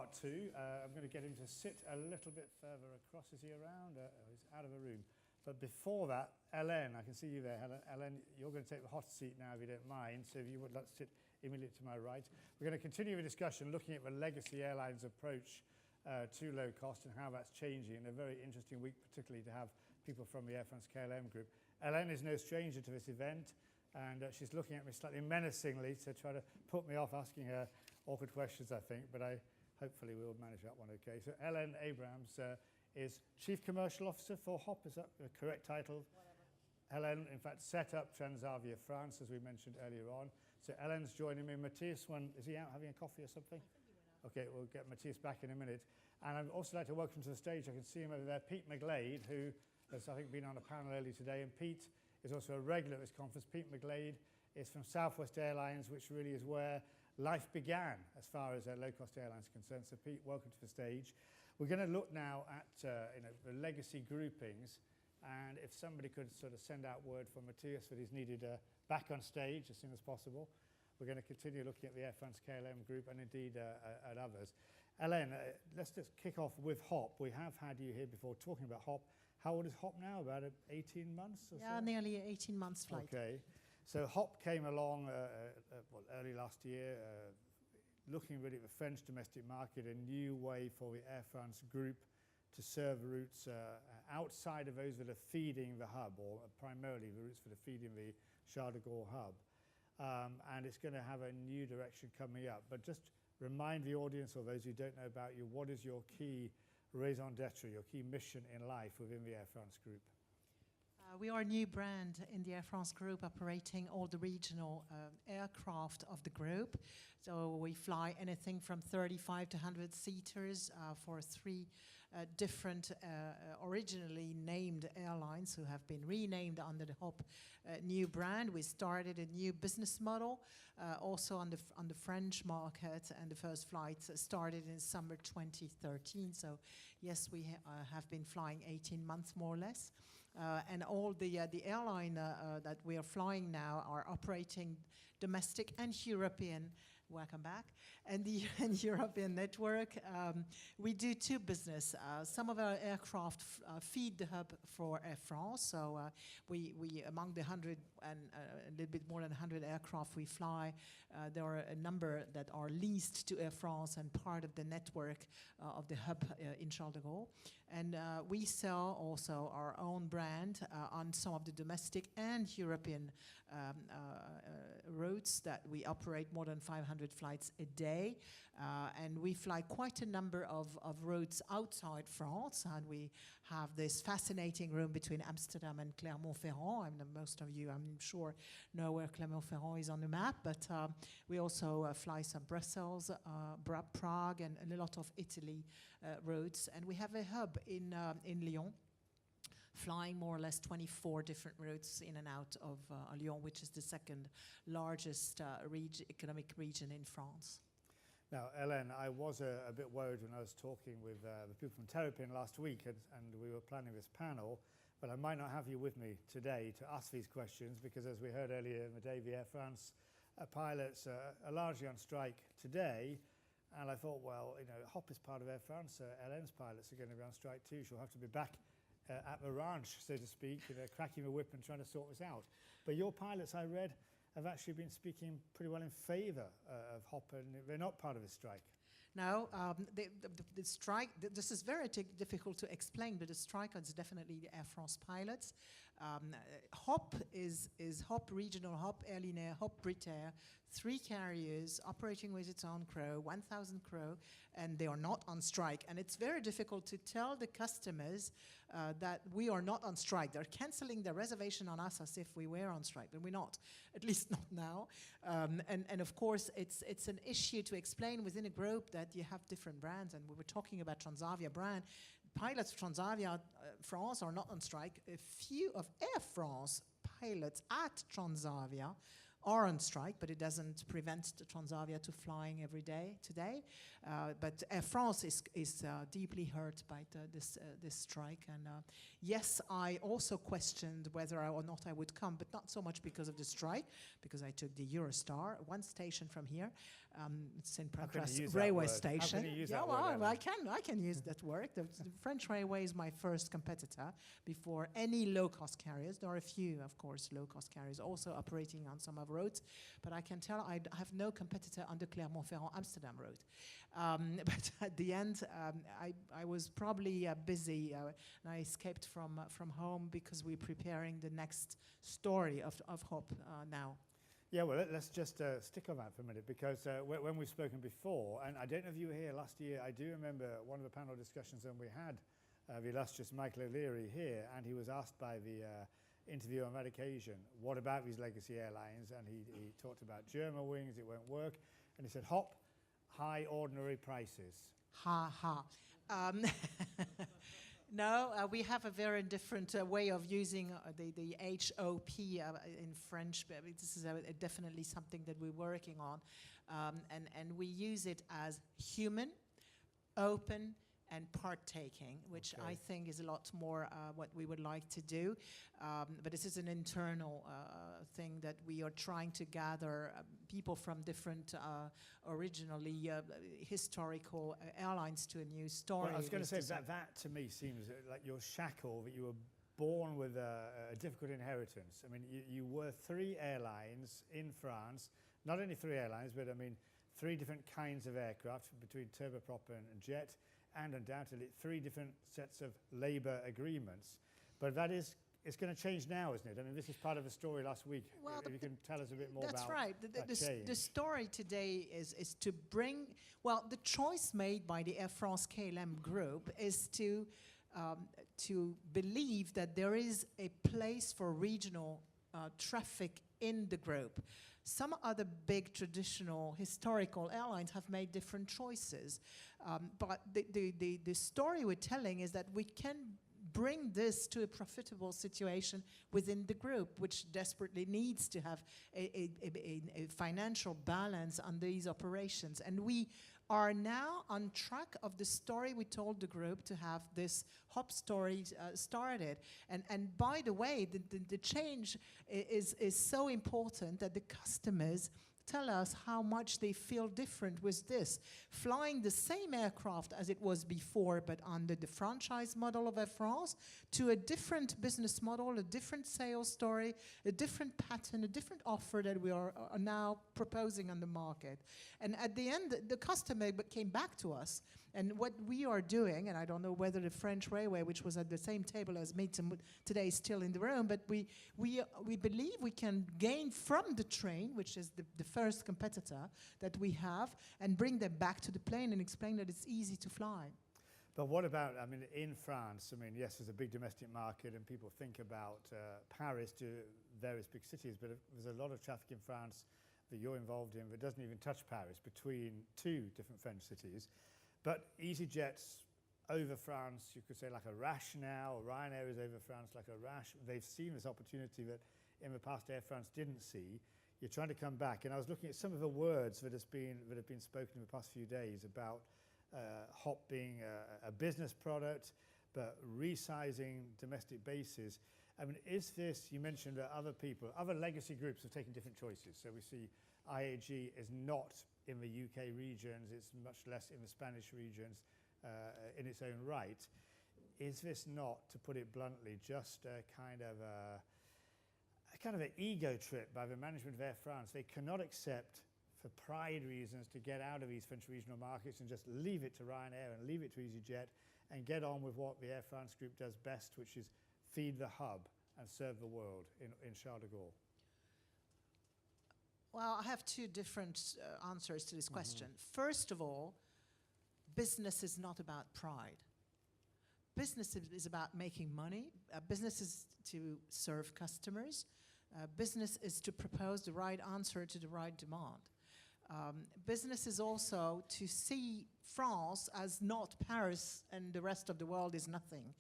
part two. I'm going to get him to sit a little bit further across. Is he around? He's out of the room. But before that, Ellen, I can see you there, Helen. Ellen, you're going to take the hot seat now, if you don't mind. So if you would like to sit immediately to my right. We're going to continue the discussion looking at the legacy airlines approach to low cost and how that's changing. And a very interesting week, particularly to have people from the Air France-KLM group. Ellen is no stranger to this event, and she's looking at me slightly menacingly to try to put me off asking her awkward questions, I think, but hopefully we'll manage that one okay. So Ellen Abrams is Chief Commercial Officer for HOP, is that the correct title? Whatever. Helen, in fact, set up Transavia France, as we mentioned earlier on. So Ellen's joining me. Matthias, is he out having a coffee or something? I think he went out. Okay, we'll get Matthias back in a minute. And I'd also like to welcome to the stage, I can see him over there, Pete McGlade, who has, I think, been on a panel earlier today. And Pete is also a regular at this conference. Pete McGlade is from Southwest Airlines, which really is where life began as far as low-cost airlines are concerned. So Pete, welcome to the stage. We're going to look now at the legacy groupings, and if somebody could sort of send out word for Matthias that he's needed back on stage as soon as possible. We're going to continue looking at the Air France-KLM group and indeed at others. Ellen, let's just kick off with HOP. We have had you here before talking about HOP. How old is HOP now? About 18 months or so? Yeah, nearly 18 months flight. Okay. So HOP came along early last year, looking really at the French domestic market, a new way for the Air France group to serve routes outside of those that are feeding the hub, or primarily the routes that are feeding the Charles de Gaulle hub. And it's going to have a new direction coming up. But just remind the audience, or those who don't know about you, what is your key raison d'etre, your key mission in life within the Air France group? We are a new brand in the Air France group, operating all the regional aircraft of the group. So we fly anything from 35 to 100 seaters for three different originally named airlines who have been renamed under the HOP new brand. We started a new business model also on the French market, and the first flights started in summer 2013. So yes, we have been flying 18 months more or less. And all the airline that we are flying now are operating domestic and European, welcome back, and the European network. We do two business. Some of our aircraft feed the hub for Air France. So we among the 100 and a little bit more than 100 aircraft we fly, there are a number that are leased to Air France and part of the network of the hub in Charles de Gaulle. And we sell also our own brand on some of the domestic and European routes that we operate more than 500 flights a day. And we fly quite a number of routes outside France. And we have this fascinating route between Amsterdam and Clermont-Ferrand. And most of you, I'm sure, know where Clermont-Ferrand is on the map. But we also fly some Brussels, Prague, and a lot of Italy routes. And we have a hub in Lyon, flying more or less 24 different routes in and out of Lyon, which is the second largest economic region in France. Now, Ellen, I was a bit worried when I was talking with the people from Terrapin last week, and we were planning this panel, but I might not have you with me today to ask these questions, because as we heard earlier in the day, the Air France pilots are largely on strike today. And I thought, well, HOP is part of Air France, Ellen's pilots are going to be on strike too. She'll have to be back at the ranch, so to speak, cracking the whip and trying to sort this out. But your pilots, I read, have actually been speaking pretty well in favour of HOP, and they're not part of this strike. No, the strike, this is very difficult to explain, but the strike is definitely the Air France pilots. HOP is HOP Regional, HOP Air Linéaire, HOP Britair, 3 carriers operating with its own crew, 1,000 crew, and they are not on strike. And it's very difficult to tell the customers that we are not on strike. They're cancelling their reservation on us as if we were on strike, but we're not, at least not now. And of course, it's an issue to explain within a group that you have different brands, and we were talking about Transavia brand. Pilots of Transavia France are not on strike. A few of Air France pilots at Transavia are on strike, but it doesn't prevent the Transavia to flying every day today. But Air France is deeply hurt by this strike. And yes, I also questioned whether or not I would come, but not so much because of the strike, because I took the Eurostar, one station from here. St. How can you Pancras use that railway word? station. How can you use Yeah, that well, word, Ellen? I can use that word. The French railway is my first competitor before any low-cost carriers. There are a few, of course, low-cost carriers also operating on some of roads, but I can tell I have no competitor on the Clermont-Ferrand Amsterdam road. But at the end, I was probably busy, and I escaped from home because we're preparing the next story of Hop now. Yeah, well, let's just stick on that for a minute, because when we've spoken before, and I don't know if you were here last year, I do remember one of the panel discussions when we had the illustrious Michael O'Leary here, and he was asked by the interviewer on that occasion, what about these legacy airlines? And he talked about Germanwings, it won't work, and he said, Hop, high ordinary prices. Ha ha. No, we have a very different way of using the HOP in French. But this is definitely something that we're working on. And we use it as human, open, and partaking, which I think is a lot more what we would like to do. But this is an internal thing that we are trying to gather people from different originally historical airlines to a new story. Well, I was going to say that to me seems like you're shackled, that you were born with a difficult inheritance. I mean, you were 3 airlines in France, not only 3 airlines, but I mean 3 different kinds of aircraft between turboprop and jet, and undoubtedly 3 different sets of labour agreements. But that is, it's going to change now, isn't it? I mean, this is part of the story last week. Well, if you can tell us a bit more about that's right. that change. The story today is to bring, well, the choice made by the Air France KLM group is to believe that there is a place for regional traffic in the group. Some other big traditional historical airlines have made different choices. But the story we're telling is that we can bring this to a profitable situation within the group, which desperately needs to have a financial balance on these operations. And we are now on track of the story we told the group to have this Hop story started. And by the way, the change is so important that the customers tell us how much they feel different with this. Flying the same aircraft as it was before, but under the franchise model of Air France, to a different business model, a different sales story, a different pattern, a different offer that we are now proposing on the market. And at the end, the customer came back to us. And what we are doing, and I don't know whether the French Railway, which was at the same table as me today, is still in the room, but we believe we can gain from the train, which is the first competitor that we have, and bring them back to the plane and explain that it's easy to fly. But what about, I mean, in France, I mean, yes, there's a big domestic market and people think about Paris to various big cities, but there's a lot of traffic in France that you're involved in that doesn't even touch Paris, between 2 different French cities. But EasyJet's over France, you could say like a rash now, or Ryanair is over France like a rash. They've seen this opportunity that in the past Air France didn't see. You're trying to come back. And I was looking at some of the words that have been spoken in the past few days about Hop being a business product, but resizing domestic bases. I mean, is this, you mentioned that other people, other legacy groups have taken different choices. So we see IAG is not in the UK regions, it's much less in the Spanish regions in its own right. Is this not, to put it bluntly, just a kind of an ego trip by the management of Air France? They cannot accept, for pride reasons, to get out of these French regional markets and just leave it to Ryanair and leave it to EasyJet and get on with what the Air France group does best, which is feed the hub and serve the world in Charles de Gaulle. Well, I have 2 different answers to this question. First of all, business is not about pride. Business is about making money. Business is to serve customers. Business is to propose the right answer to the right demand. Business is also to see France as not Paris and the rest of the world is nothing.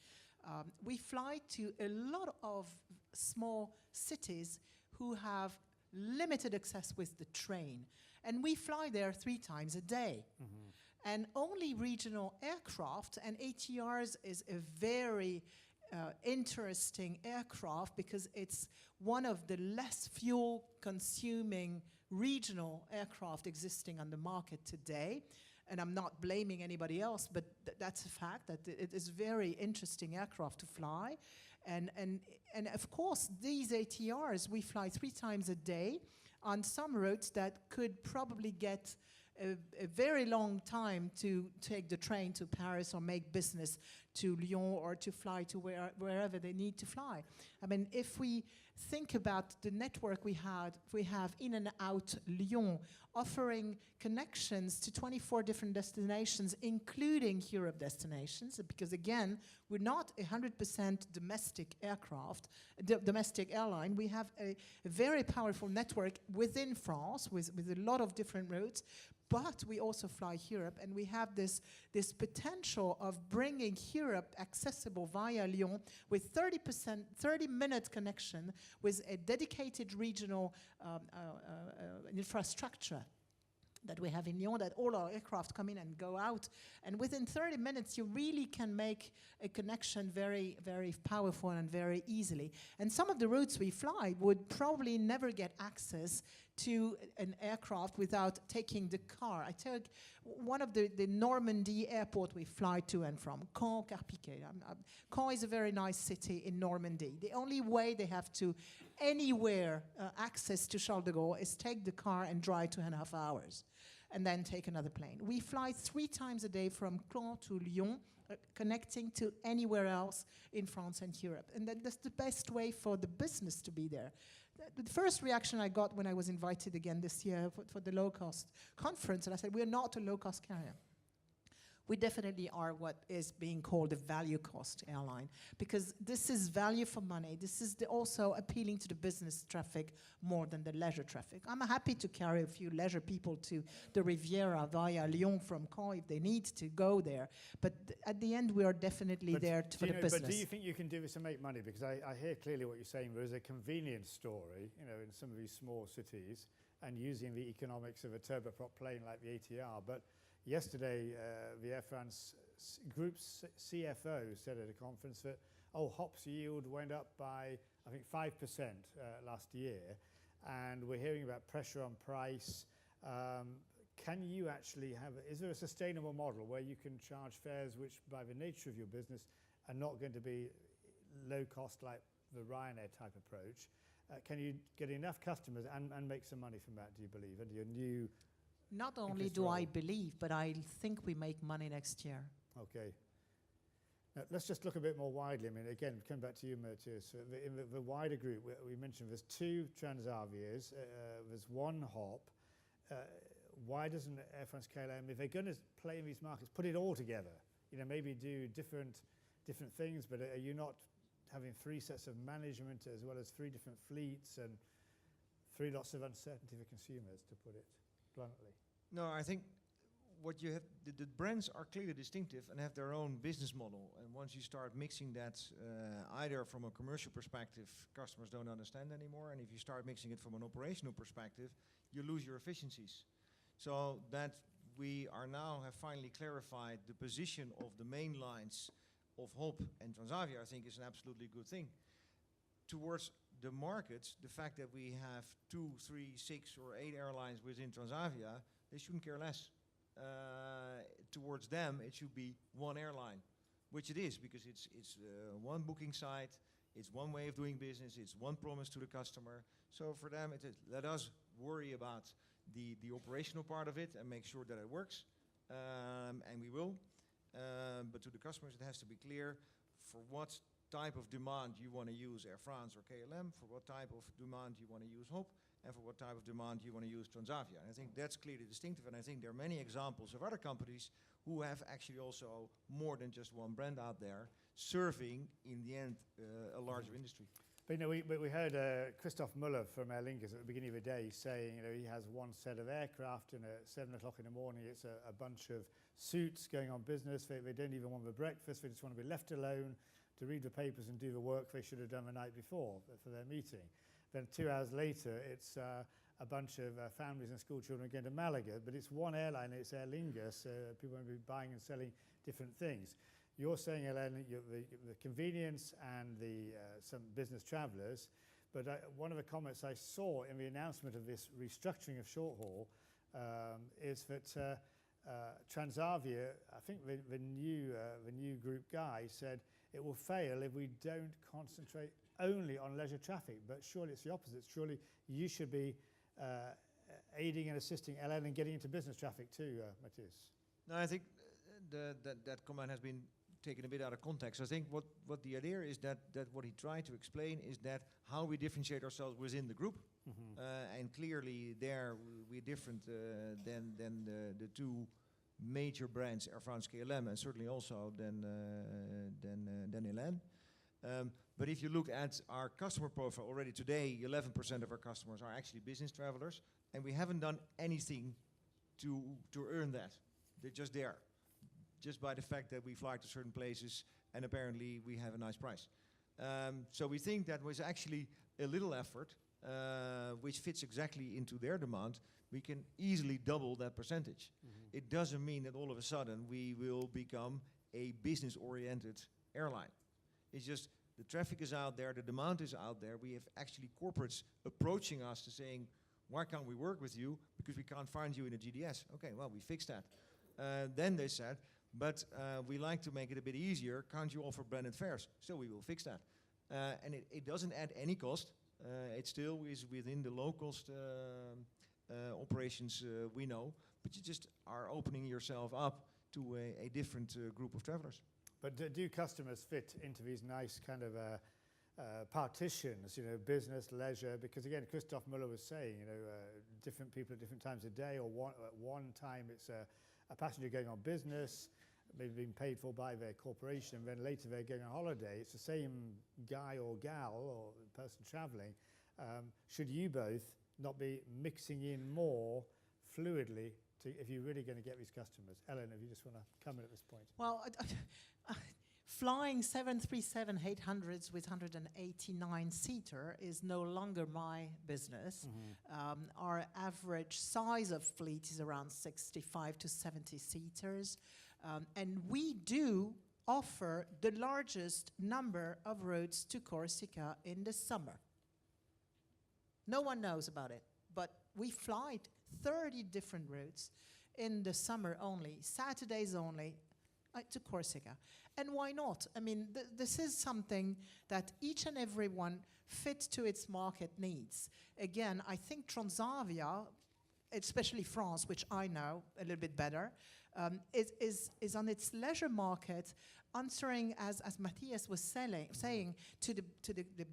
We fly to a lot of small cities who have limited access with the train. And we fly there 3 times a day. And only regional aircraft, and ATRs is a very interesting aircraft because it's one of the less fuel consuming regional aircraft existing on the market today. And I'm not blaming anybody else, but that's a fact that it is very interesting aircraft to fly. And of course, these ATRs, we fly 3 times a day on some routes that could probably get a very long time to take the train to Paris or make business to Lyon or to fly to wherever they need to fly. I mean, if we think about the network we have in and out Lyon, offering connections to 24 different destinations, including Europe destinations, because again, we're not 100% domestic aircraft, domestic airline. We have a very powerful network within France with a lot of different routes, but we also fly Europe, and we have this potential of bringing Europe accessible via Lyon with 30-minute connection with a dedicated regional infrastructure that we have in Lyon, that all our aircraft come in and go out. And within 30 minutes, you really can make a connection very, very powerful and very easily. And some of the routes we fly would probably never get access to an aircraft without taking the car. I take one of the Normandy airport we fly to and from, Caen, Carpiquet. Caen is a very nice city in Normandy. The only way they have to anywhere access to Charles de Gaulle is take the car and drive 2.5 hours and then take another plane. We fly 3 times a day from Caen to Lyon, connecting to anywhere else in France and Europe. And that's the best way for the business to be there. The first reaction I got when I was invited again this year for the low-cost conference, and I said, we're not a low-cost carrier. We definitely are what is being called a value cost airline, because this is value for money. This is also appealing to the business traffic more than the leisure traffic. I'm happy to carry a few leisure people to the Riviera via Lyon from Caen if they need to go there. But at the end, we are definitely there for the business. But do you think you can do this and make money? Because I hear clearly what you're saying. There is a convenience story, in some of these small cities, and using the economics of a turboprop plane like the ATR. But yesterday, the Air France Group CFO said at a conference that, hops yield went up by, I think, 5% last year, and we're hearing about pressure on price. Can you actually is there a sustainable model where you can charge fares which, by the nature of your business, are not going to be low cost like the Ryanair type approach? Can you get enough customers and make some money from that, do you believe, under your new... Not only do I believe, but I think we make money next year. Okay. Now, let's just look a bit more widely. I mean, again, coming back to you, Matthias, in the wider group, we mentioned there's 2 Transavias, there's 1 hop. Why doesn't Air France KLM, if they're going to play in these markets, put it all together? Maybe do different things, but are you not having 3 sets of management as well as 3 different fleets and 3 lots of uncertainty for consumers, to put it bluntly? No, I think what you have, the brands are clearly distinctive and have their own business model. And once you start mixing that, either from a commercial perspective, customers don't understand anymore. And if you start mixing it from an operational perspective, you lose your efficiencies. So that we are now have finally clarified the position of the main lines of HOP and Transavia, I think is an absolutely good thing. Towards the markets, the fact that we have 2, 3, 6 or 8 airlines within Transavia, they shouldn't care less. Towards them, it should be 1 airline, which it is, because it's 1 booking site, it's 1 way of doing business, it's 1 promise to the customer. So for them, it is, let us worry about the operational part of it and make sure that it works, and we will. But to the customers, it has to be clear for what type of demand you want to use Air France or KLM, for what type of demand you want to use HOP, and for what type of demand you want to use Transavia. And I think that's clearly distinctive, and I think there are many examples of other companies who have actually also more than just 1 brand out there, serving, in the end, a larger industry. But we heard Christoph Müller from Aer Lingus at the beginning of the day saying, he has 1 set of aircraft, and at 7 o'clock in the morning it's a bunch of suits going on business. They don't even want the breakfast, they just want to be left alone to read the papers and do the work they should have done the night before for their meeting. Then 2 hours later, it's a bunch of families and school children going to Malaga, but it's 1 airline, it's Aer Lingus. People will be buying and selling different things. You're saying, Hélène, the convenience and some business travellers, But one of the comments I saw in the announcement of this restructuring of short haul is that Transavia, I think the new group guy said it will fail if we don't concentrate only on leisure traffic. But surely it's the opposite. Surely you should be aiding and assisting LN and getting into business traffic too, Matthias. No, I think that comment has been taken a bit out of context. I think what the idea is that what he tried to explain is that how we differentiate ourselves within the group, and clearly there we're different than the two major brands, Air France, KLM, and certainly also than LN. But if you look at our customer profile already today, 11% of our customers are actually business travelers, and we haven't done anything to earn that. They're just there, just by the fact that we fly to certain places and apparently we have a nice price. So we think that was actually a little effort, which fits exactly into their demand. We can easily double that percentage. It doesn't mean that all of a sudden we will become a business-oriented airline. It's just the traffic is out there, the demand is out there. We have actually corporates approaching us to saying, why can't we work with you? Because we can't find you in a GDS. Okay, well, we fixed that. Then they said, but we like to make it a bit easier. Can't you offer branded fares? So we will fix that. And it doesn't add any cost. It still is within the low-cost operations we know, but you just are opening yourself up to a different group of travelers. But do customers fit into these nice kind of partitions, business, leisure? Because again, Christoph Müller was saying, different people at different times of day, or at one time it's a passenger going on business, maybe being paid for by their corporation, and then later they're going on holiday. It's the same guy or gal or person traveling. Should you both not be mixing in more fluidly if you're really going to get these customers? Ellen, if you just want to come in at this point. Well, flying 737-800s with 189-seater is no longer my business. Our average size of fleet is around 65 to 70 seaters. And we do offer the largest number of routes to Corsica in the summer. No one knows about it, but we fly 30 different routes in the summer only, Saturdays only, to Corsica. And why not? I mean, this is something that each and every one fits to its market needs. Again, I think Transavia, especially France, which I know a little bit better, is on its leisure market, answering, as Matthias was saying, to the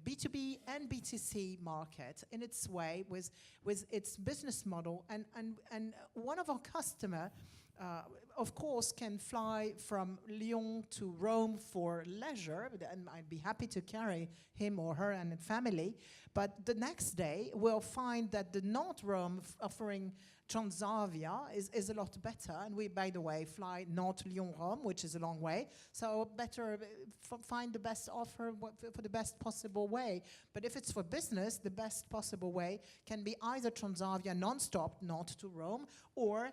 B2B and B2C market in its way with its business model. And one of our customers, of course, can fly from Lyon to Rome for leisure, and I'd be happy to carry him or her and family. But the next day, we'll find that the Nantes-Rome offering Transavia is a lot better. And we, by the way, fly Nantes-Lyon-Rome, which is a long way. So better find the best offer for the best possible way. But if it's for business, the best possible way can be either Transavia non-stop, Nantes to Rome, or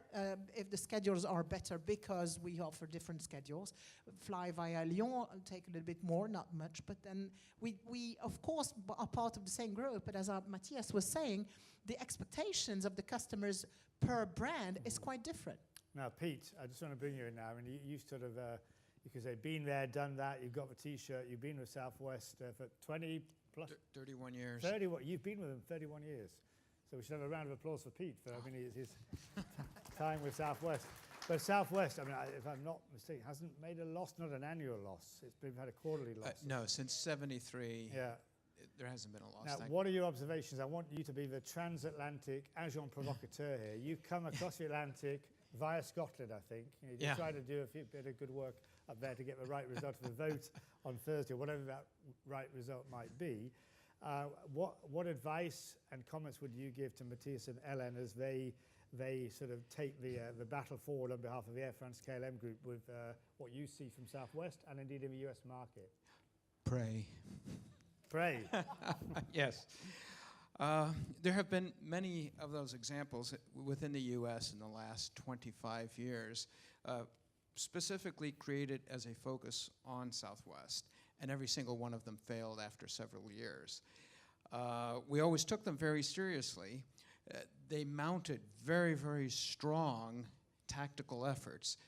if the schedules are better because we offer different schedules, fly via Lyon, take a little bit more, not much. But then we of course, are part of the same group. But as Matthias was saying, the expectations of the customers per brand is quite different. Now, Pete, I just want to bring you in now. I mean, you sort of, you could say, been there, done that. You've got the T-shirt. You've been with Southwest for 20 plus? 31 years. 31. You've been with them 31 years. So we should have a round of applause for Pete for his time with Southwest. But Southwest, I mean, if I'm not mistaken, hasn't made a loss, not an annual loss. We've had a quarterly loss. No, since '73. Yeah. There hasn't been a loss. Now, what are your observations? I want you to be the transatlantic agent provocateur here. You come across the Atlantic via Scotland, I think. You try to do a bit of good work up there to get the right result of the vote on Thursday, whatever that right result might be. What advice and comments would you give to Matthias and Ellen as they sort of take the battle forward on behalf of the Air France KLM group with what you see from Southwest and indeed in the US market? Pray. Pray. Yes. There have been many of those examples within the U.S. in the last 25 years, specifically created as a focus on Southwest, and every single one of them failed after several years. we always took them very seriously. They mounted very, very strong tactical efforts.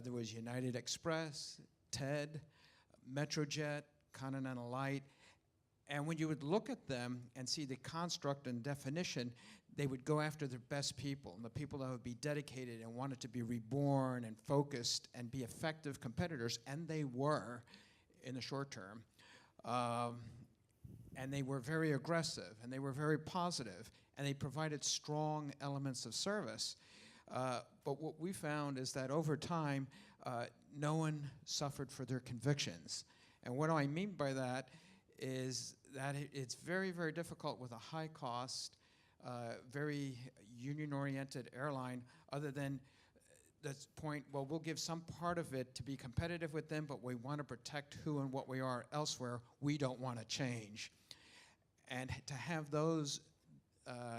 There was United Express, TED, Metrojet, Continental Light, and when you would look at them and see the construct and definition, they would go after the best people, and the people that would be dedicated and wanted to be reborn and focused and be effective competitors, and they were in the short term. And they were very aggressive, and they were very positive, and they provided strong elements of service. But what we found is that over time, no one suffered for their convictions. And what do I mean by that is that it's very, very difficult with a high cost, very union-oriented airline, other than the point, well, we'll give some part of it to be competitive with them, but we want to protect who and what we are elsewhere. We don't want to change. And to have those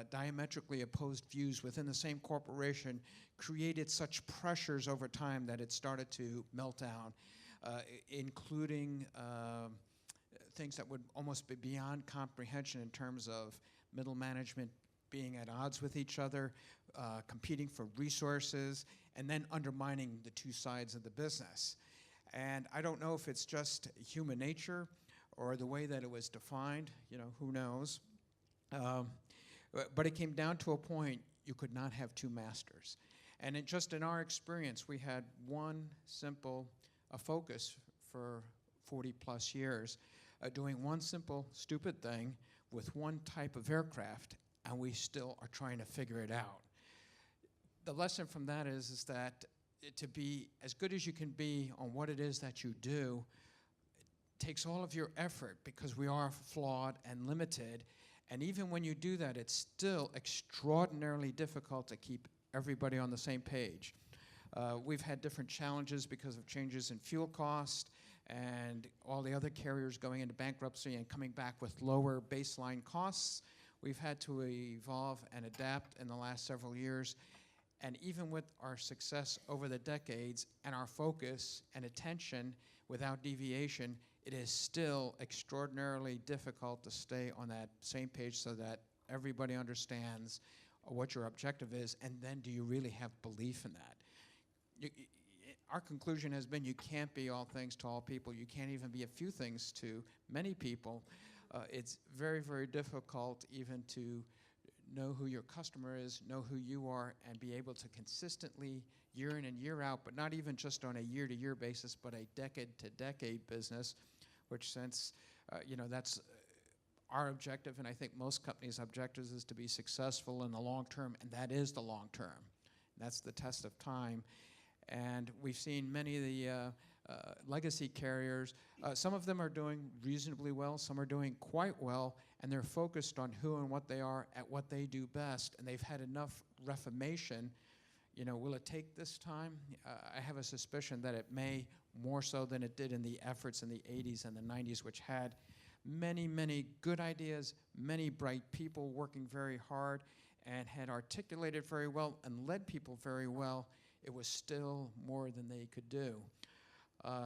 diametrically opposed views within the same corporation created such pressures over time that it started to melt down, including things that would almost be beyond comprehension in terms of middle management being at odds with each other, competing for resources, and then undermining the two sides of the business. And I don't know if it's just human nature or the way that it was defined, who knows. But it came down to a point you could not have two masters. And just in our experience, we had one simple focus for 40 plus years, doing one simple, stupid thing with one type of aircraft, and we still are trying to figure it out. The lesson from that is that to be as good as you can be on what it is that you do takes all of your effort, because we are flawed and limited. And even when you do that, it's still extraordinarily difficult to keep everybody on the same page. We've had different challenges because of changes in fuel cost and all the other carriers going into bankruptcy and coming back with lower baseline costs. We've had to evolve and adapt in the last several years. And even with our success over the decades and our focus and attention without deviation, it is still extraordinarily difficult to stay on that same page so that everybody understands what your objective is, and then do you really have belief in that? Our conclusion has been you can't be all things to all people. You can't even be a few things to many people. It's very, very difficult even to know who your customer is, know who you are, and be able to consistently, year in and year out, but not even just on a year-to-year basis, but a decade-to-decade business, which since, that's our objective, and I think most companies' objectives is to be successful in the long term, and that is the long term. That's the test of time. And we've seen many of the legacy carriers, some of them are doing reasonably well, some are doing quite well, and they're focused on who and what they are at what they do best, and they've had enough reformation. Will it take this time? I have a suspicion that it may, more so than it did in the efforts in the 80s and the 90s, which had many, many good ideas, many bright people working very hard, and had articulated very well and led people very well. It was still more than they could do.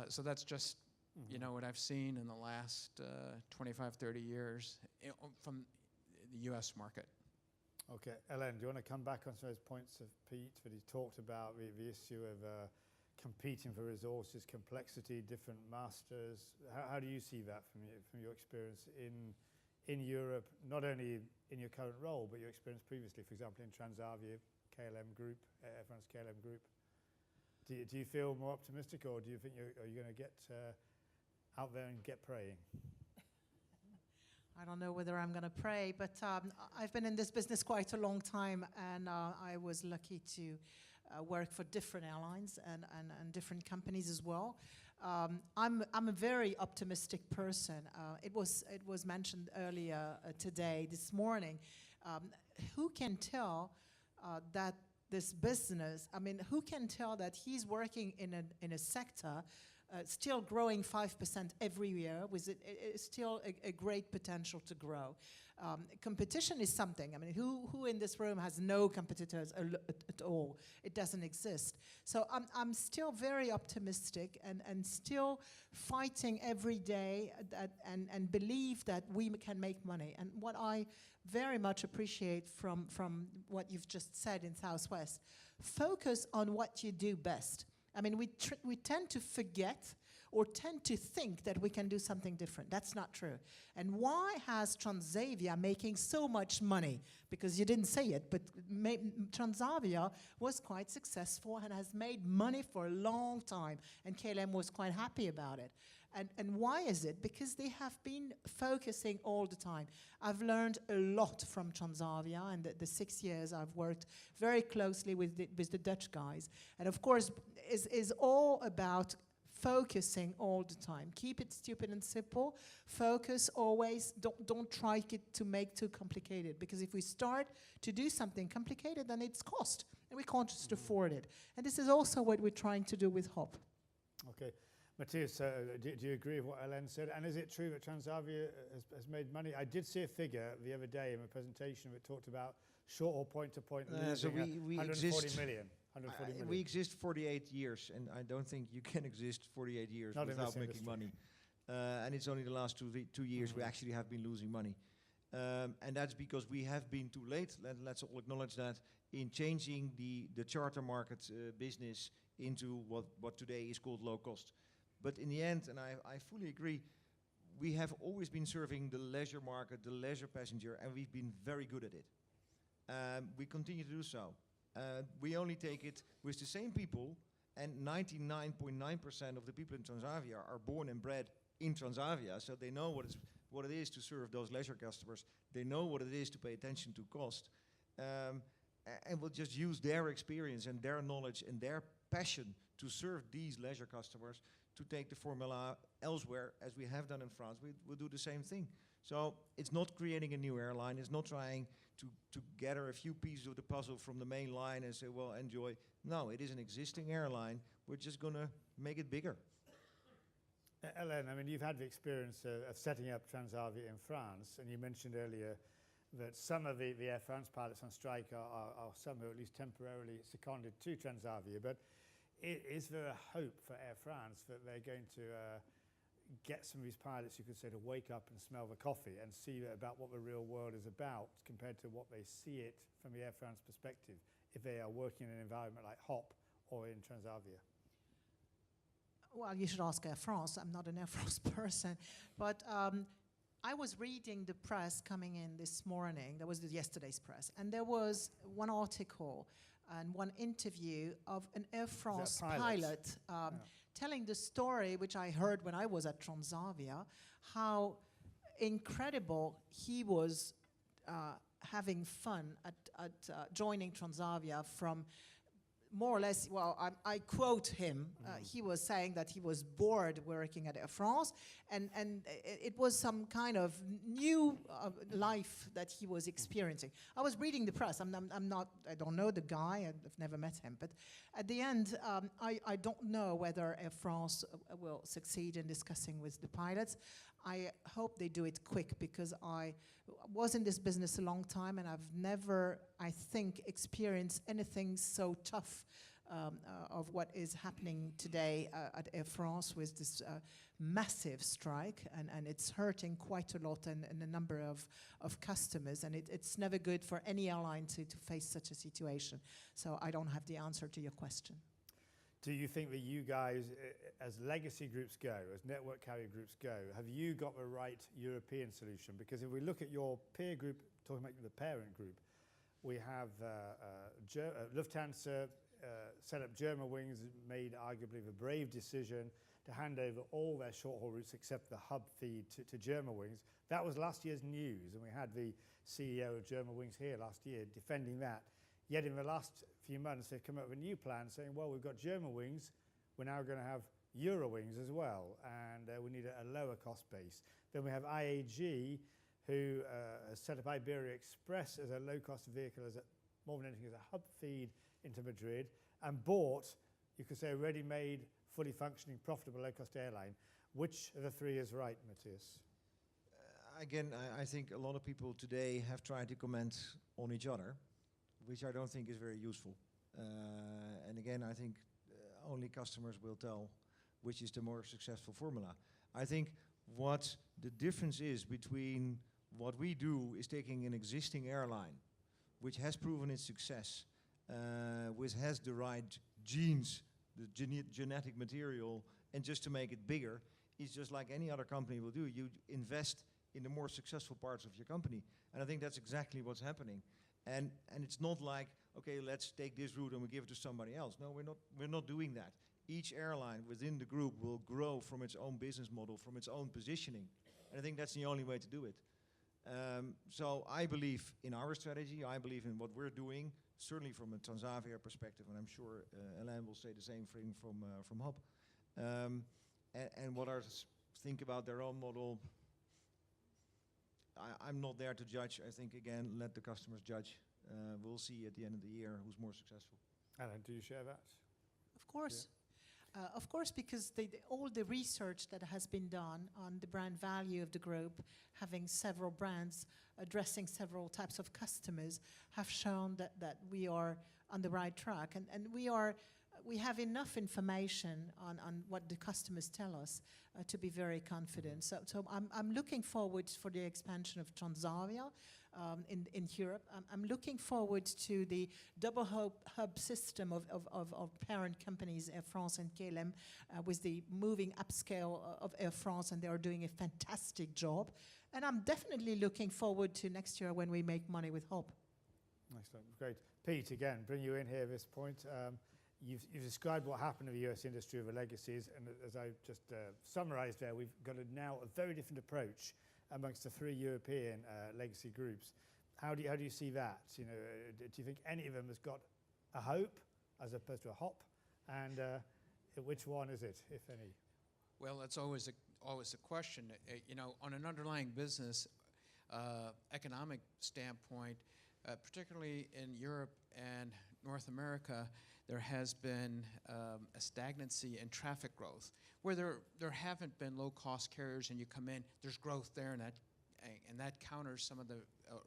So that's just, what I've seen in the last 25, 30 years from the U.S. market. Okay, Ellen, do you want to come back on some of those points of Pete that he talked about, the issue of competing for resources, complexity, different masters? How do you see that from your experience in Europe, not only in your current role, but your experience previously, for example, in Transavia, KLM Group, Air France KLM Group? Do you feel more optimistic, or do you think are you going to get out there and get praying? I don't know whether I'm going to pray, but I've been in this business quite a long time, and I was lucky to work for different airlines and different companies as well. I'm a very optimistic person. It was mentioned earlier today, this morning. Who can tell that this business? I mean, who can tell that he's working in a sector still growing 5% every year, with still a great potential to grow. Competition is something. I mean, who in this room has no competitors at all? It doesn't exist. So I'm still very optimistic and still fighting every day and believe that we can make money. And what I very much appreciate from what you've just said in Southwest, focus on what you do best. I mean, we tend to forget or tend to think that we can do something different. That's not true. And why has Transavia making so much money? Because you didn't say it, but Transavia was quite successful and has made money for a long time, and KLM was quite happy about it. And why is it? Because they have been focusing all the time. I've learned a lot from Transavia, and the 6 years I've worked very closely with the Dutch guys. And of course, is all about focusing all the time. Keep it stupid and simple. Focus always. Don't try to make too complicated, because if we start to do something complicated, then it's cost, and we can't just afford it. And this is also what we're trying to do with HOP. Okay. Matthias, do you agree with what Hélène said? And is it true that Transavia has made money? I did see a figure the other day in a presentation that talked about short-haul point-to-point losing we 140 million. 140 million. We exist 48 years, and I don't think you can exist 48 years Not without making money. And it's only the last 2 years we actually have been losing money. And that's because we have been too late, let's all acknowledge that, in changing the charter market business into what today is called low cost. But in the end, and I fully agree, we have always been serving the leisure market, the leisure passenger, and we've been very good at it. We continue to do so. We only take it with the same people, and 99.9% of the people in Transavia are born and bred in Transavia, so they know what it is to serve those leisure customers. They know what it is to pay attention to cost. And we'll just use their experience and their knowledge and their passion to serve these leisure customers to take the formula elsewhere, as we have done in France. We'll do the same thing. So it's not creating a new airline. It's not trying to gather a few pieces of the puzzle from the main line and say, well, enjoy. No, it is an existing airline. We're just going to make it bigger. Hélène, I mean, you've had the experience of setting up Transavia in France, and you mentioned earlier that some of the Air France pilots on strike are some who are at least temporarily seconded to Transavia. But is there a hope for Air France that they're going to get some of these pilots, you could say, to wake up and smell the coffee and see about what the real world is about compared to what they see it from the Air France perspective, if they are working in an environment like HOP or in Transavia? Well, you should ask Air France. I'm not an Air France person. But I was reading the press coming in this morning. That was yesterday's press. And there was one article and one interview of an Air France pilot telling the story, which I heard when I was at Transavia, how incredible he was having fun at joining Transavia from more or less, well, I quote him, he was saying that he was bored working at Air France, and it was some kind of new life that he was experiencing. I was reading the press. I don't know the guy, I've never met him, but at the end, I don't know whether Air France will succeed in discussing with the pilots. I hope they do it quick, because I was in this business a long time, and I've never, I think, experienced anything so tough of what is happening today at Air France with this massive strike, and it's hurting quite a lot and a number of customers, and it's never good for any airline to face such a situation. So I don't have the answer to your question. Do you think that you guys, as legacy groups go, as network carrier groups go, have you got the right European solution? Because if we look at your peer group, talking about the parent group, we have Lufthansa set up Germanwings, made arguably the brave decision to hand over all their short-haul routes except the hub feed to Germanwings. That was last year's news, and we had the CEO of Germanwings here last year defending that. Yet in the last few months, they've come up with a new plan saying, well, we've got Germanwings, we're now going to have Eurowings as well, and we need a lower cost base. Then we have IAG, who has set up Iberia Express as a low-cost vehicle, more than anything, as a hub feed into Madrid, and bought, you could say, a ready-made fully functioning, profitable, low-cost airline. Which of the three is right, Matthias? Again, I think a lot of people today have tried to comment on each other, which I don't think is very useful. And again, I think only customers will tell which is the more successful formula. I think what the difference is between what we do is taking an existing airline, which has proven its success, which has the right genes, the genetic material, and just to make it bigger, is just like any other company will do. You invest in the more successful parts of your company. And I think that's exactly what's happening. And it's not like, okay, let's take this route and we give it to somebody else. No, we're not doing that. Each airline within the group will grow from its own business model, from its own positioning. And I think that's the only way to do it. So I believe in our strategy. I believe in what we're doing, certainly from a Transavia perspective, and I'm sure Alain will say the same thing from Hub. And what others think about their own model, I'm not there to judge. I think, again, let the customers judge. We'll see at the end of the year who's more successful. Alan, do you share that? Of course. Of course, because all the research that has been done on the brand value of the group, having several brands addressing several types of customers, have shown that we are on the right track. And we have enough information on what the customers tell us to be very confident. So I'm looking forward for the expansion of Transavia in Europe. I'm looking forward to the double hub system of parent companies, Air France and KLM, with the moving upscale of Air France, and they are doing a fantastic job. And I'm definitely looking forward to next year when we make money with Hub. Excellent, great. Pete, again, bring you in here at this point. You've described what happened to the US industry of the legacies, and as I just summarised there, we've got now a very different approach amongst the three European legacy groups. How do you see that? You know, do you think any of them has got a hope as opposed to a hop? And which one is it, if any? Well, that's always a question. You know, on an underlying business economic standpoint, particularly in Europe and North America, there has been a stagnancy in traffic growth. Where there haven't been low-cost carriers and you come in, there's growth there, and that counters some of the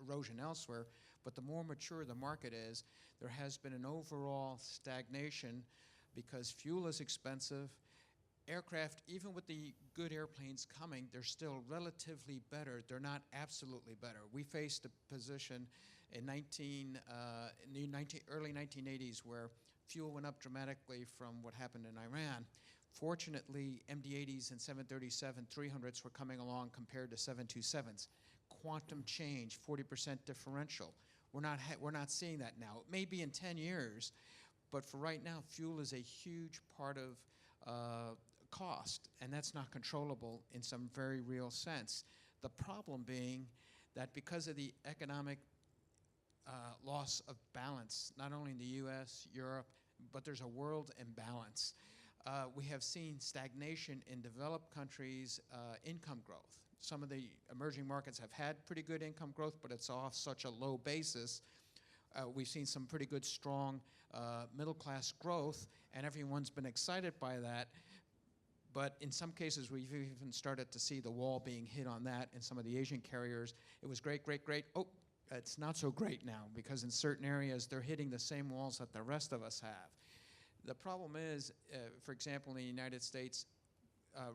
erosion elsewhere. But the more mature the market is, there has been an overall stagnation because fuel is expensive. Aircraft, even with the good airplanes coming, they're still relatively better. They're not absolutely better. We faced a position in the early 1980s where fuel went up dramatically from what happened in Iran. Fortunately, MD-80s and 737-300s were coming along compared to 727s. Quantum change, 40% differential. We're not seeing that now. It may be in 10 years, but for right now, fuel is a huge part of cost, and that's not controllable in some very real sense. The problem being that because of the economic loss of balance, not only in the US, Europe, but there's a world imbalance. We have seen stagnation in developed countries' income growth. Some of the emerging markets have had pretty good income growth, but it's off such a low basis. We've seen some pretty good, strong middle-class growth, and everyone's been excited by that. But in some cases, we've even started to see the wall being hit on that in some of the Asian carriers. It was great, great, great. Oh, it's not so great now because in certain areas, they're hitting the same walls that the rest of us have. The problem is, for example, in the United States,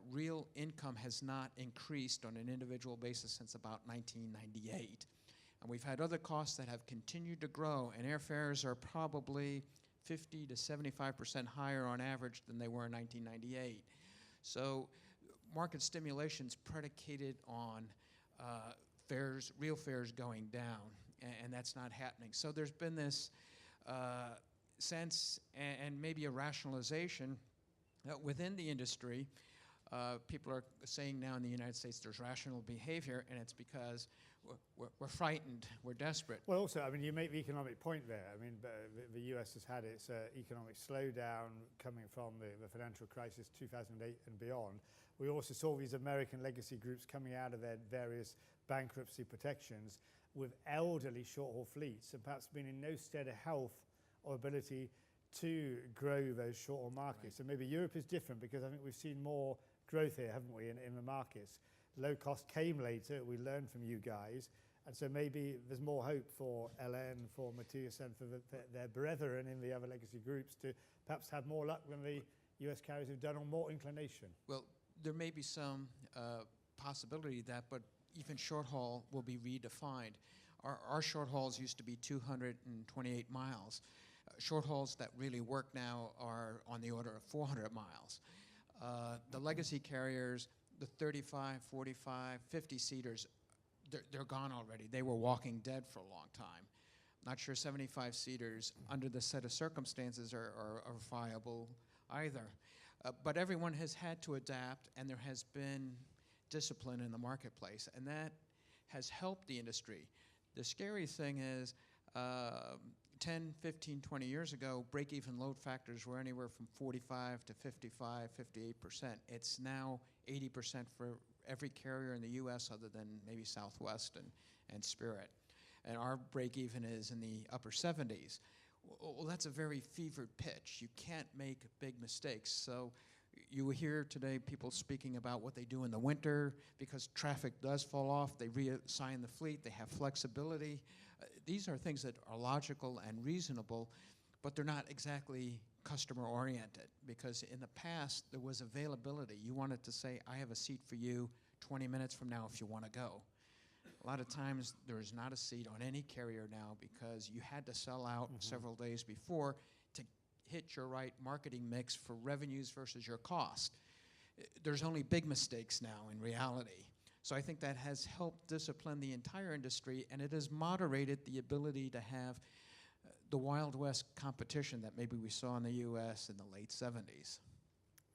real income has not increased on an individual basis since about 1998. And we've had other costs that have continued to grow, and airfares are probably 50 to 75% higher on average than they were in 1998. So market stimulation's predicated on fares, real fares going down, and that's not happening. So there's been this sense and maybe a rationalization within the industry. People are saying now in the United States there's rational behavior, and it's because we're frightened, we're desperate. Well, also, I mean, you make the economic point there. I mean, the US has had its economic slowdown coming from the financial crisis 2008 and beyond. We also saw these American legacy groups coming out of their various bankruptcy protections with elderly short-haul fleets and perhaps being in no state of health or ability to grow those short-haul markets. So maybe Europe is different because I think we've seen more growth here, haven't we, in the markets. Low cost came later, we learned from you guys, and so maybe there's more hope for LN, for Matthias and for their brethren in the other legacy groups to perhaps have more luck than the US carriers have done, or more inclination. Well, there may be some possibility of that, but even short haul will be redefined. Our short hauls used to be 228 miles. Short hauls that really work now are on the order of 400 miles. The legacy carriers, the 35, 45, 50 seaters, they're gone already. They were walking dead for a long time. Not sure 75 seaters under the set of circumstances are viable either. But everyone has had to adapt, and there has been discipline in the marketplace, and that has helped the industry. The scary thing is 10, 15, 20 years ago, break-even load factors were anywhere from 45 to 55, 58%. It's now 80% for every carrier in the US other than maybe Southwest and Spirit. And our break-even is in the upper 70s. Well, that's a very fevered pitch. You can't make big mistakes. So you will hear today people speaking about what they do in the winter because traffic does fall off. They reassign the fleet. They have flexibility. These are things that are logical and reasonable, but they're not exactly customer-oriented because in the past there was availability. You wanted to say, I have a seat for you 20 minutes from now if you want to go. A lot of times there is not a seat on any carrier now because you had to sell out several days before to hit your right marketing mix for revenues versus your cost. There's only big mistakes now in reality. So I think that has helped discipline the entire industry, and it has moderated the ability to have the Wild West competition that maybe we saw in the US in the late 70s.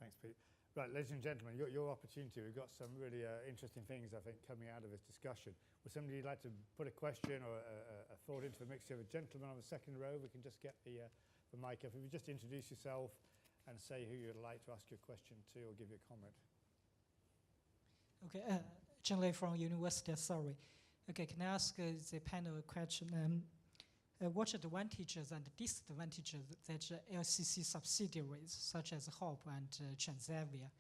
Thanks, Pete. Right, ladies and gentlemen, your opportunity. We've got some really interesting things, I think, coming out of this discussion. Would somebody like to put a question or a thought into the mix? You have a gentleman on the second row. We can just get the mic up. If you just introduce yourself and say who you'd like to ask your question to or give your comment. Okay, Chen Lei from University of Surrey. Okay, can I ask the panel a question? What advantages and disadvantages that LCC subsidiaries such as HOP and Transavia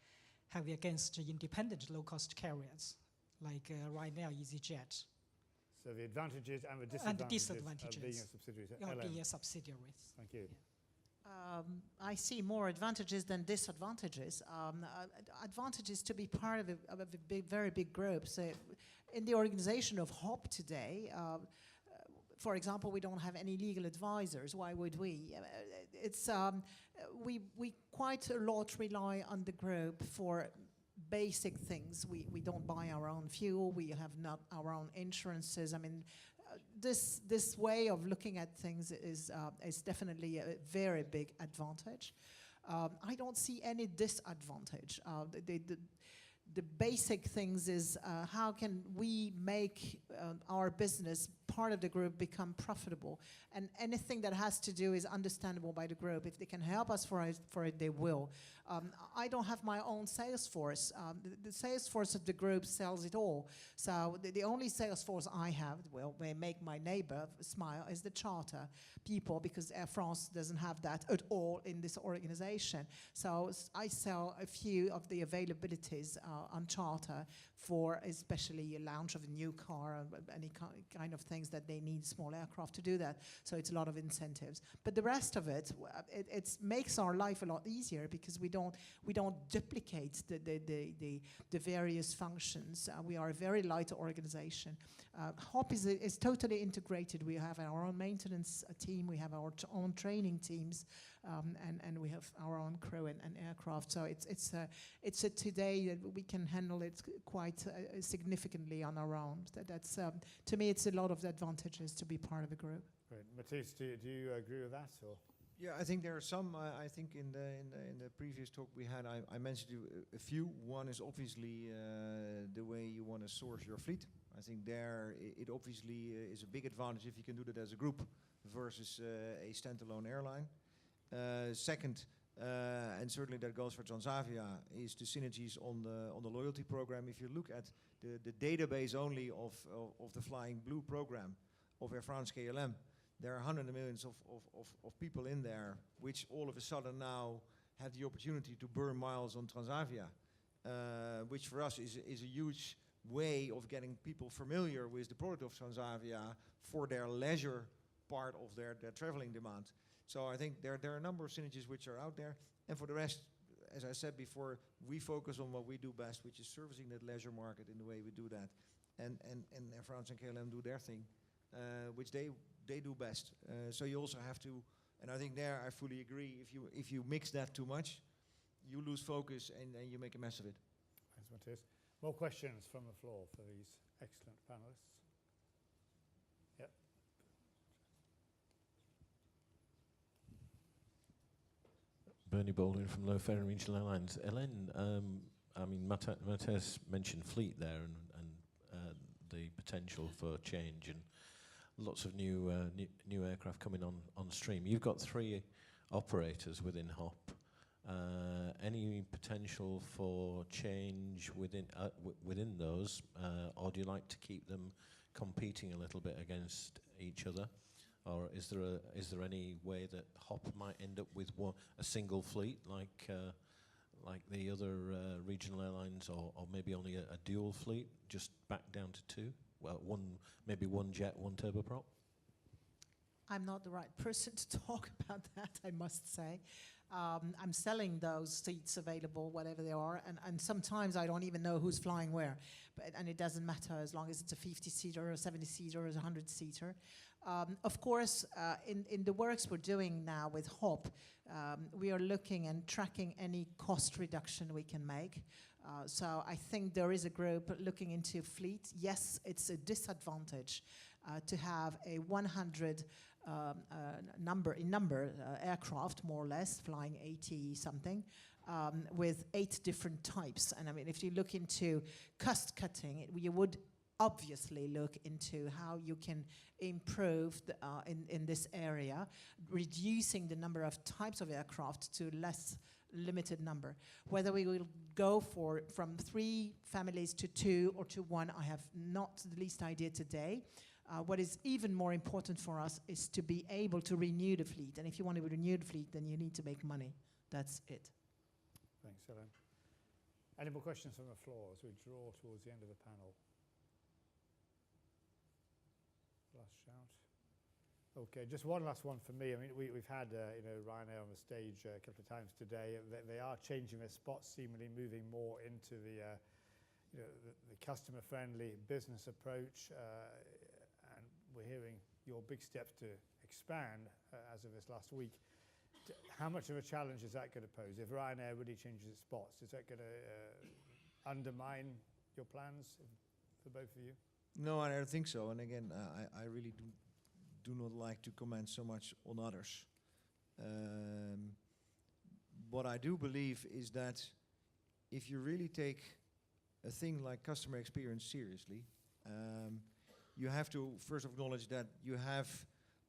have against independent low-cost carriers, like right now EasyJet? So the advantages and the disadvantages of being a subsidiary. Being a subsidiary. Thank you. Yeah. I see more advantages than disadvantages. Advantages to be part of a big, very big group. So in the organization of HOP today, for example, we don't have any legal advisors. Why would we? We quite a lot rely on the group for basic things. We don't buy our own fuel. We have not our own insurances. I mean, this way of looking at things is definitely a very big advantage. I don't see any disadvantage. The basic things is how can we make our business, part of the group, become profitable, and anything that has to do is understandable by the group. If they can help us for it, they will. I don't have my own sales force. The sales force of the group sells it all. So the only sales force I have, well, may make my neighbor smile, is the charter people, because Air France doesn't have that at all in this organization. So I sell a few of the availabilities on charter for especially a launch of a new car, any kind of things that they need small aircraft to do that. So it's a lot of incentives. But the rest of it, it makes our life a lot easier because we don't duplicate the various functions. We are a very light organization. HOP is totally integrated. We have our own maintenance team, we have our own training teams, and we have our own crew and aircraft. So it's a today that we can handle it quite significantly on our own. That's to me, it's a lot of the advantages to be part of a group. Great. Matthias, do you agree with that? Or? Yeah, I think there are some. I think in the previous talk we had, I mentioned you a few. One is obviously the way you want to source your fleet. I think there it obviously is a big advantage if you can do that as a group versus a standalone airline. Second, and certainly that goes for Transavia, is the synergies on the loyalty program. If you look at the database only of the Flying Blue program of Air France KLM, there are hundreds of millions of people in there, which all of a sudden now have the opportunity to burn miles on Transavia, which for us is a huge way of getting people familiar with the product of Transavia for their leisure part of their traveling demand. So I think there are a number of synergies which are out there. And for the rest, as I said before, we focus on what we do best, which is servicing that leisure market in the way we do that. And Air France and KLM do their thing, which they do best. So you also have to, and I think there I fully agree, if you mix that too much, you lose focus and you make a mess of it. Thanks, Matthias. More questions from the floor for these excellent panelists? Yep. Bernie Baldwin from Low Fare and Regional Airlines. Hélène, I mean, Matthias mentioned fleet there and the potential for change and lots of new aircraft coming on stream. You've got 3 operators within HOP. Any potential for change within those, or do you like to keep them competing a little bit against each other? Or is there any way that HOP might end up with a single fleet like the other regional airlines, or maybe only a dual fleet, just back down to 2? Well, maybe one jet, one turboprop. I'm not the right person to talk about that, I must say. I'm selling those seats available, whatever they are, and sometimes I don't even know who's flying where. And it doesn't matter as long as it's a 50-seater or a 70-seater or a 100-seater. Of course, in the works we're doing now with HOP, we are looking and tracking any cost reduction we can make. So I think there is a group looking into fleet. Yes, it's a disadvantage to have a 100 aircraft, more or less, flying 80 something, with 8 different types. And I mean, if you look into cost cutting, you would obviously look into how you can improve in this area, reducing the number of types of aircraft to less limited number. Whether we will go from 3 families to 2 or to 1, I have not the least idea today. What is even more important for us is to be able to renew the fleet. And if you want to renew the fleet, then you need to make money. That's it. Thanks, Hélène. Any more questions from the floor as we draw towards the end of the panel? Last shout. Okay, just one last one for me. I mean, we've had Ryanair on the stage a couple of times today. They are changing their spots, seemingly moving more into the customer-friendly business approach. And we're hearing your big steps to expand as of this last week. How much of a challenge is that going to pose? If Ryanair really changes its spots, is that going to undermine your plans for both of you? No, I don't think so. And again, I really do not like to comment so much on others. What I do believe is that if you really take a thing like customer experience seriously, you have to first acknowledge that you have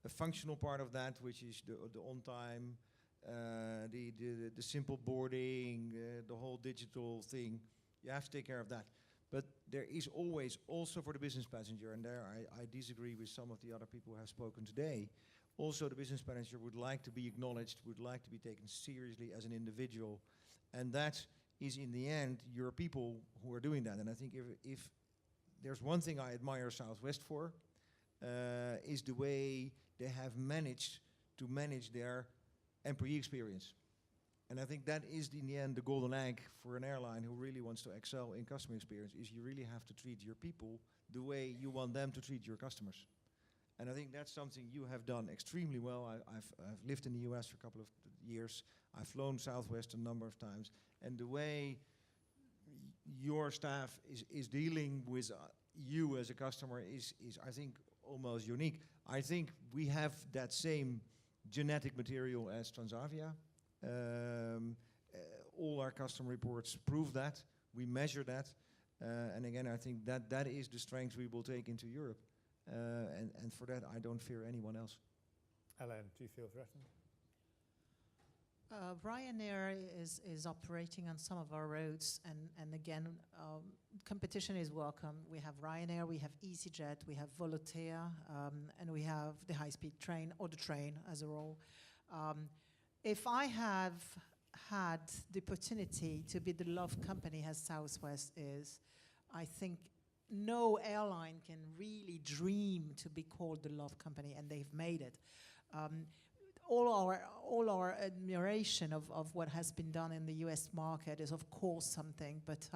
a functional part of that, which is the on time, the simple boarding, the whole digital thing. You have to take care of that. But there is always, also for the business passenger, and there I disagree with some of the other people who have spoken today, also the business passenger would like to be acknowledged, would like to be taken seriously as an individual. And that is, in the end, your people who are doing that. And I think if there's one thing I admire Southwest for, is the way they have managed to manage their employee experience. And I think that is, in the end, the golden egg for an airline who really wants to excel in customer experience, is you really have to treat your people the way you want them to treat your customers. And I think that's something you have done extremely well. I've lived in the US for a couple of years. I've flown Southwest a number of times. And the way your staff is dealing with you as a customer is, I think, almost unique. I think we have that same genetic material as Transavia. All our customer reports prove that. We measure that. And again, I think that is the strength we will take into Europe. And for that, I don't fear anyone else. Hélène, do you feel threatened? Ryanair is operating on some of our routes, and again, competition is welcome. We have Ryanair, we have EasyJet, we have Volotea, and we have the high-speed train, or the train as a whole. If I have had the opportunity to be the love company as Southwest is, I think no airline can really dream to be called the love company, and they've made it. All our admiration of what has been done in the US market is of course something, but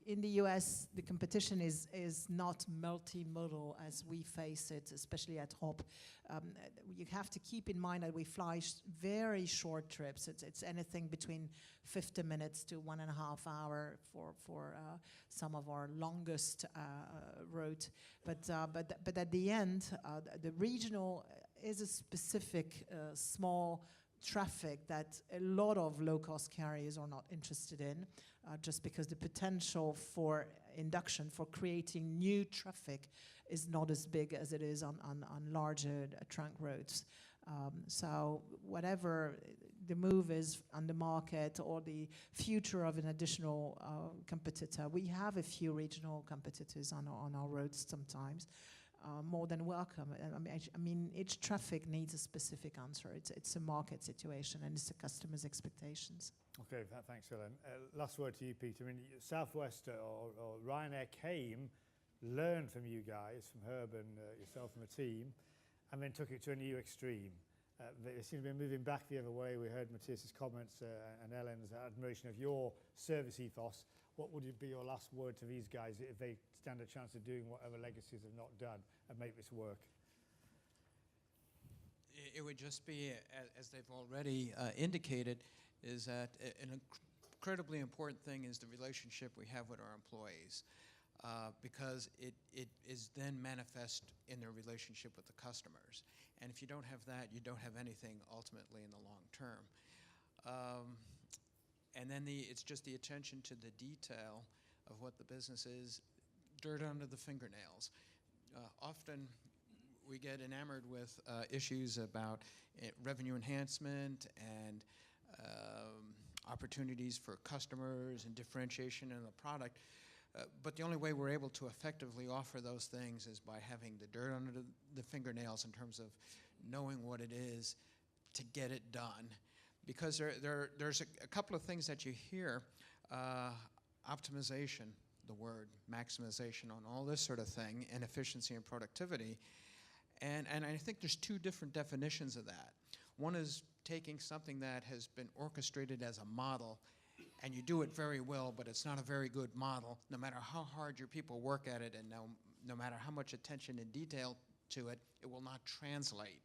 in the US the competition is not multimodal as we face it, especially at HOP. You have to keep in mind that we fly very short trips. It's anything between 50 minutes to 1.5 hours for some of our longest route. But at the end, the regional is a specific small traffic that a lot of low-cost carriers are not interested in, just because the potential for induction, for creating new traffic, is not as big as it is on larger trunk roads. So whatever the move is on the market or the future of an additional competitor, we have a few regional competitors on our roads sometimes. More than welcome. I mean, each traffic needs a specific answer. It's a market situation and it's a customer's expectations. Okay, thanks, Helen. Last word to you, Peter. I mean, Southwest or Ryanair came, learned from you guys, from Herb and yourself and the team, and then took it to a new extreme. They seem to be moving back the other way. We heard Matthias's comments and Ellen's admiration of your service ethos. What would be your last word to these guys if they stand a chance of doing what other legacies have not done and make this work? It would just be, as they've already indicated, is that an incredibly important thing is the relationship we have with our employees, because it is then manifest in their relationship with the customers. And if you don't have that, you don't have anything ultimately in the long term. And then it's just the attention to the detail of what the business is, dirt under the fingernails. Often we get enamored with issues about revenue enhancement and opportunities for customers and differentiation in the product. But the only way we're able to effectively offer those things is by having the dirt under the fingernails in terms of knowing what it is to get it done. Because there's a couple of things that you hear, optimization, the word, maximization on all this sort of thing, and efficiency and productivity. And I think there's two different definitions of that. One is taking something that has been orchestrated as a model, and you do it very well, but it's not a very good model, no matter how hard your people work at it, and no matter how much attention and detail to it, it will not translate.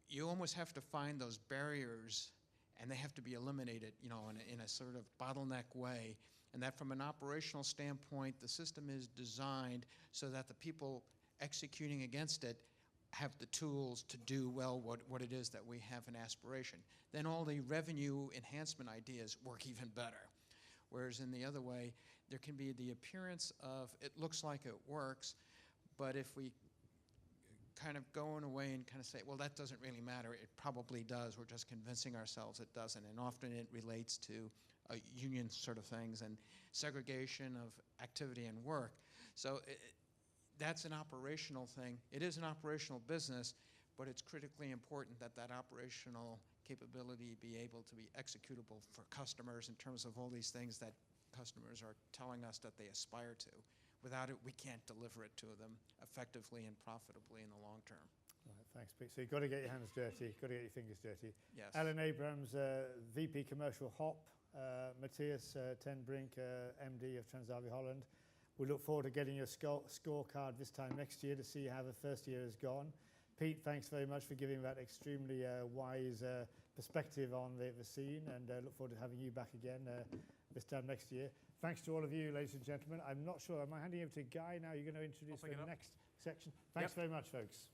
You almost have to find those barriers, and they have to be eliminated, in a sort of bottleneck way. And that from an operational standpoint, the system is designed so that the people executing against it have the tools to do well what it is that we have an aspiration. Then all the revenue enhancement ideas work even better. Whereas in the other way, there can be the appearance of it looks like it works, but if we kind of go in a way and kind of say, well, that doesn't really matter. It probably does. We're just convincing ourselves it doesn't. And often it relates to union sort of things and segregation of activity and work. So that's an operational thing. It is an operational business, but it's critically important that that operational capability be able to be executable for customers in terms of all these things that customers are telling us that they aspire to. Without it, we can't deliver it to them effectively and profitably in the long term. Right, thanks, Pete. So you've got to get your hands dirty, got to get your fingers dirty. Yes. Ellen Abrams, VP Commercial HOP, Matthias ten Brink, MD of Transavia Holland. We look forward to getting your scorecard this time next year to see how the first year has gone. Pete, thanks very much for giving that extremely wise perspective on the scene, and look forward to having you back again this time next year. Thanks to all of you, ladies and gentlemen. I'm not sure, am I handing over to Guy now? You're going to introduce the next section? Thanks very much, folks.